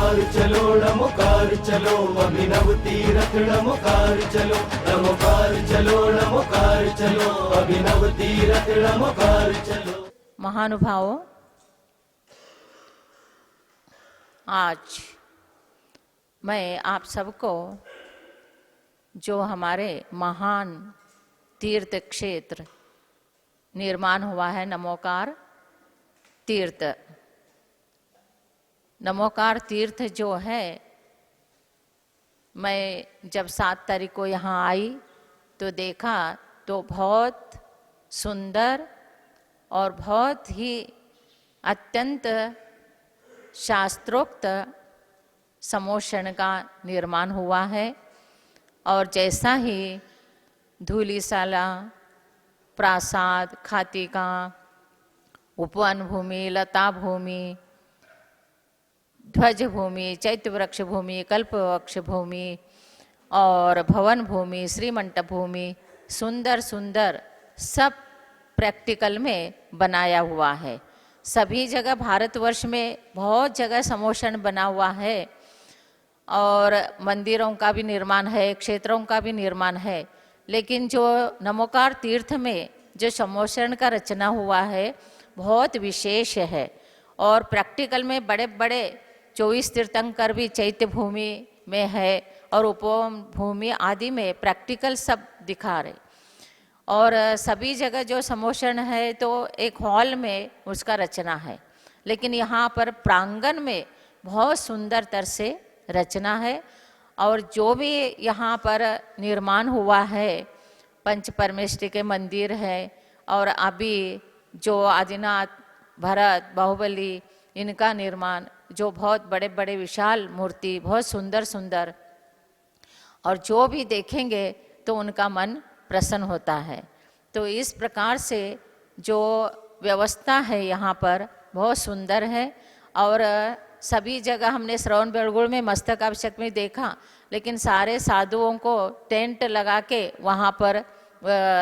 नमोकार चलो अभिनव तीरथ नमोकार चलो अभिनव तीरथ नमोकार चलो। महानुभावों, आज मैं आप सबको जो हमारे महान तीर्थ क्षेत्र निर्माण हुआ है नमोकार तीर्थ, नमोकार तीर्थ जो है, मैं जब 7 तारीख को यहाँ आई तो देखा तो बहुत सुंदर और बहुत ही अत्यंत शास्त्रोक्त समोषण का निर्माण हुआ है। और जैसा ही धूलिशाला, प्रासाद, खातिका, उपवन भूमि, लता भूमि, ध्वज भूमि, चैत्य वृक्ष भूमि, कल्प वृक्ष भूमि और भवन भूमि, श्रीमंटप भूमि, सुंदर सुंदर सब प्रैक्टिकल में बनाया हुआ है। सभी जगह भारतवर्ष में बहुत जगह समोषण बना हुआ है और मंदिरों का भी निर्माण है, क्षेत्रों का भी निर्माण है, लेकिन जो नमोकार तीर्थ में जो समोषण का रचना हुआ है बहुत विशेष है। और प्रैक्टिकल में बड़े बड़े 24 तीर्थंकर भी चैत्य भूमि में है और उपवन भूमि आदि में प्रैक्टिकल सब दिखा रहे। और सभी जगह जो समोषण है तो एक हॉल में उसका रचना है, लेकिन यहाँ पर प्रांगण में बहुत सुंदर तरह से रचना है। और जो भी यहाँ पर निर्माण हुआ है, पंच परमेष्ठी के मंदिर है और अभी जो आदिनाथ, भरत, बाहुबली, इनका निर्माण, जो बहुत बड़े बड़े विशाल मूर्ति, बहुत सुंदर सुंदर, और जो भी देखेंगे तो उनका मन प्रसन्न होता है। तो इस प्रकार से जो व्यवस्था है यहाँ पर बहुत सुंदर है। और सभी जगह हमने श्रवण बेलगुड़ में मस्तकाभिषेक में देखा, लेकिन सारे साधुओं को टेंट लगा के वहाँ पर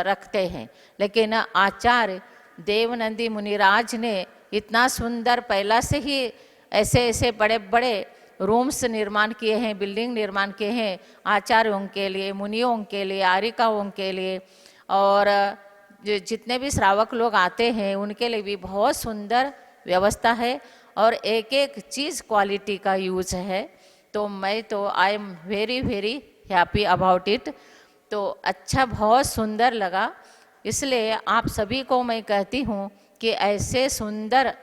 रखते हैं, लेकिन आचार्य देवनंदी मुनिराज ने इतना सुंदर पहला से ही ऐसे ऐसे बड़े बड़े रूम्स निर्माण किए हैं, बिल्डिंग निर्माण किए हैं आचार्यों के लिए, मुनियों के लिए, आरिकाओं के लिए, और जितने भी श्रावक लोग आते हैं उनके लिए भी बहुत सुंदर व्यवस्था है और एक एक चीज़ क्वालिटी का यूज है। तो मैं तो I am very very happy about it. तो अच्छा, बहुत सुंदर लगा। इसलिए आप सभी को मैं कहती हूँ कि ऐसे सुंदर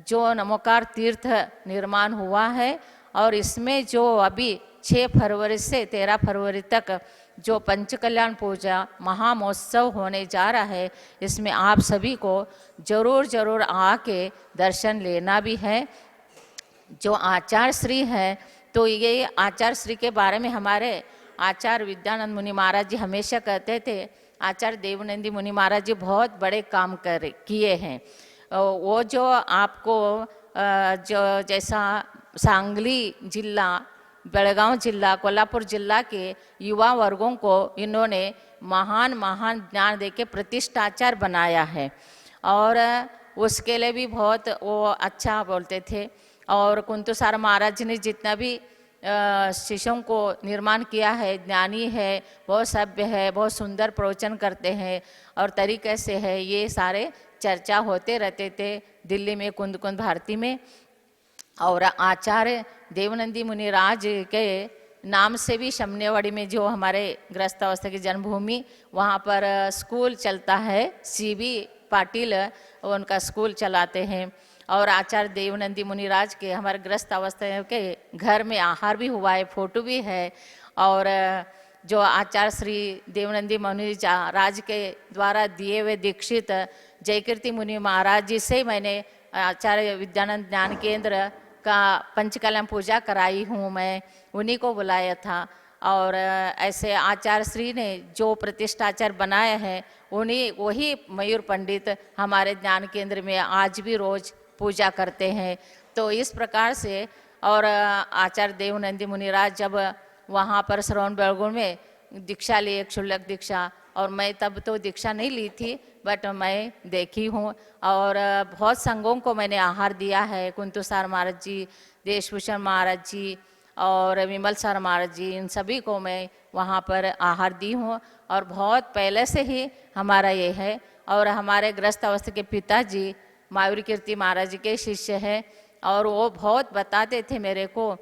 जो नमोकार तीर्थ निर्माण हुआ है और इसमें जो अभी 6 फरवरी से 13 फरवरी तक जो पंचकल्याण पूजा महामहोत्सव होने जा रहा है, इसमें आप सभी को जरूर जरूर आके दर्शन लेना भी है। जो आचार्य श्री है, तो ये आचार्य श्री के बारे में हमारे आचार्य विद्यानंद मुनि महाराज जी हमेशा कहते थे, आचार्य देवनंदी मुनि महाराज जी बहुत बड़े काम किए हैं। वो जो आपको जो जैसा सांगली जिला, बेळगाव जिला, कोल्हापुर जिला के युवा वर्गों को इन्होंने महान महान ज्ञान देके प्रतिष्ठाचार्य बनाया है और उसके लिए भी बहुत वो अच्छा बोलते थे। और कुंतुसार महाराज जी ने जितना भी शिष्यों को निर्माण किया है, ज्ञानी है, बहुत सभ्य है, बहुत सुंदर प्रवचन करते हैं और तरीके से है, ये सारे चर्चा होते रहते थे दिल्ली में कुंद कुंद भारती में। और आचार्य देवनंदी मुनिराज के नाम से भी शमनेवाड़ी में जो हमारे गृहस्थ अवस्था की जन्मभूमि, वहाँ पर स्कूल चलता है, CB पाटिल उनका स्कूल चलाते हैं। और आचार्य देवनंदी मुनिराज के हमारे गृहस्थ अवस्था के घर में आहार भी हुआ है, फोटो भी है। और जो आचार्य श्री देवनंदी मुनि राज के द्वारा दिए हुए दीक्षित जयकीर्ति मुनि महाराज जी से मैंने आचार्य विद्यानंद ज्ञान केंद्र का पंचकल्याण पूजा कराई हूँ, मैं उन्हीं को बुलाया था। और ऐसे आचार्य श्री ने जो प्रतिष्ठाचार्य बनाए हैं, उन्हीं वही मयूर पंडित हमारे ज्ञान केंद्र में आज भी रोज पूजा करते हैं। तो इस प्रकार से, और आचार्य देवनंदी मुनिराज जब वहाँ पर श्रवण बेलगुड़ में दीक्षा ली, क्षुल्लक दीक्षा, और मैं तब तो दीक्षा नहीं ली थी, बट मैं देखी हूँ और बहुत संघों को मैंने आहार दिया है। कुंतुसार महाराज जी, देशभूषण महाराज जी और विमल सर महाराज जी, इन सभी को मैं वहाँ पर आहार दी हूँ। और बहुत पहले से ही हमारा ये है। और हमारे ग्रस्त अवस्था के पिताजी मायूरी कीर्ति महाराज जी के शिष्य हैं, और वो बहुत बताते थे मेरे को।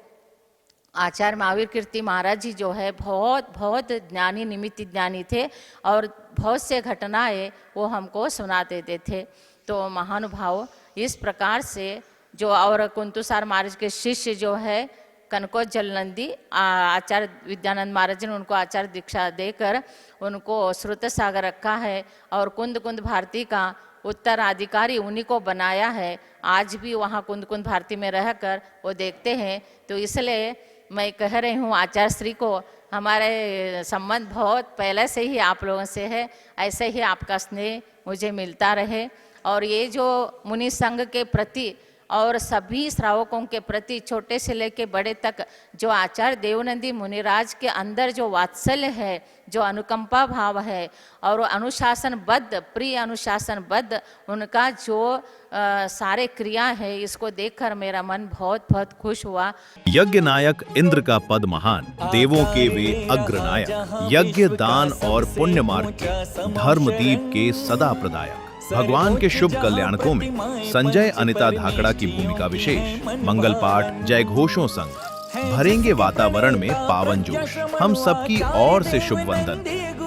आचार्य महावीर कीर्ति महाराज जी जो है बहुत बहुत ज्ञानी, निमित्त ज्ञानी थे, और बहुत से घटनाएं वो हमको सुना देते थे। तो महानुभाव इस प्रकार से जो, और कुंतुसार महाराज के शिष्य जो है कनकोज जलनंदी, आचार्य विद्यानंद महाराज जी ने उनको आचार्य दीक्षा देकर उनको श्रुत सागर रखा है, और कुंद कुंद भारती का उत्तराधिकारी उन्हीं को बनाया है। आज भी वहाँ कुंद कुंद भारती में रहकर वो देखते हैं। तो इसलिए मैं कह रही हूँ आचार्य श्री को, हमारे संबंध बहुत पहले से ही आप लोगों से है, ऐसे ही आपका स्नेह मुझे मिलता रहे। और ये जो मुनि संघ के प्रति और सभी श्रावकों के प्रति, छोटे से लेके बड़े तक, जो आचार्य देवनंदी मुनिराज के अंदर जो वात्सल्य है, जो अनुकंपा भाव है, और अनुशासनबद्ध, प्रिय अनुशासनबद्ध उनका जो सारे क्रिया है, इसको देखकर मेरा मन बहुत बहुत खुश हुआ। यज्ञ नायक इंद्र का पद महान, देवों के वे अग्रनायक, यज्ञ दान और पुण्य मार्ग के धर्मदीप के सदा प्रदायक, भगवान के शुभ कल्याणकों में संजय अनिता धाकड़ा की भूमिका विशेष। मंगल पाठ जय घोषों संग भरेंगे वातावरण में पावन जोश। हम सबकी ओर से शुभ वंदन,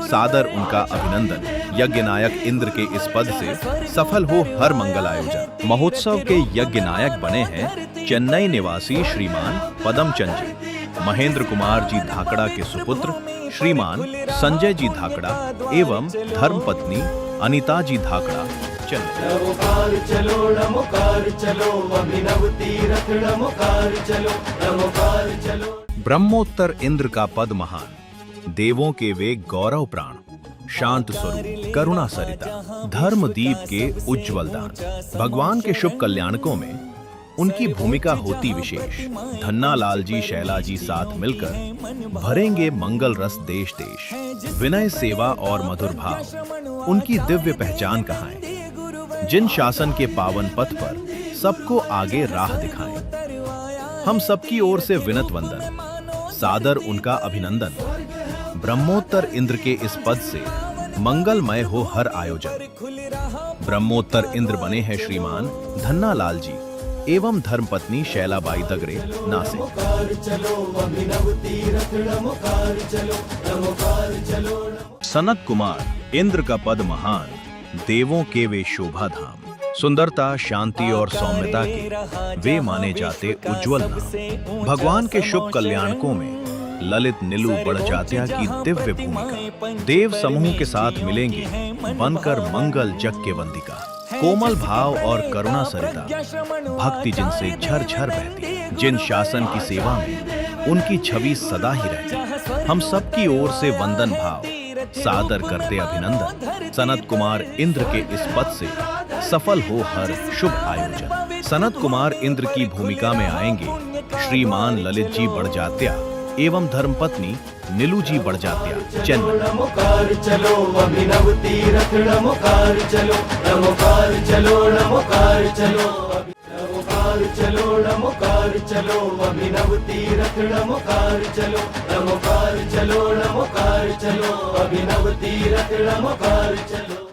सादर उनका अभिनंदन। यज्ञ नायक इंद्र के इस पद से सफल हो हर मंगल आयोजन। महोत्सव के यज्ञ नायक बने हैं चेन्नई निवासी श्रीमान पदम चंद जी, महेंद्र कुमार जी धाकड़ा के सुपुत्र श्रीमान संजय जी धाकड़ा एवं धर्मपत्नी अनिता जी धाकड़ा चेन्नई। नमोकार चलो, नमोकार चलो, अभिनव तीरथ नमोकार चलो, नमोकार चलो। ब्रह्मोत्तर इंद्र का पद महान, देवों के वे गौरव प्राण, शांत स्वरूप करुणा सरिता, धर्मदीप के उज्ज्वल दान। भगवान के शुभ कल्याणकों में उनकी भूमिका होती विशेष। धन्ना लाल जी शैला जी साथ मिलकर भरेंगे मंगल रस देश देश। विनय सेवा और मधुर भाव उनकी दिव्य पहचान कहाएं। जिन शासन के पावन पथ पर सबको आगे राह दिखाएं। हम सबकी ओर से विनत वंदन, सादर उनका अभिनंदन। ब्रह्मोत्तर इंद्र के इस पद से मंगलमय हो हर आयोजन। ब्रह्मोत्तर इंद्र बने हैं श्रीमान धन्ना लाल जी एवं धर्मपत्नी शैलाबाई दगरे नासिक। सनत कुमार इंद्र का पद महान, देवों के वे शोभा धाम। सुंदरता, शांति और सौम्यता के वे माने जाते उज्जवल नाम। भगवान के शुभ कल्याणकों में ललित नीलू बड़जात्या की दिव्य भूमिका। देव समूह के साथ मिलेंगे बनकर मंगल जग के वंदिका। कोमल भाव और करुणा सरिता, भक्ति जिनसे झरझर बहती। जिन शासन की सेवा में उनकी छवि सदा ही रहती। हम सबकी ओर से वंदन भाव, सादर करते अभिनंदन। सनत कुमार इंद्र के इस पद से सफल हो हर शुभ आयोजन। सनत कुमार इंद्र की भूमिका में आएंगे श्रीमान ललित जी बड़जात्या एवं धर्मपत्नी नीलू जी बड़जात्या चेन्नई। नमोकार चलो, अभिनव तीरथ नमोकार चलो, नमोकार चलो, नमोकार चलो। नमोकार चलो, नमोकार चलो, अभिनव तीरथ नमोकार चलो, नमोकार चलो, नमोकार चलो, अभिनव तीरथ नमोकार चलो।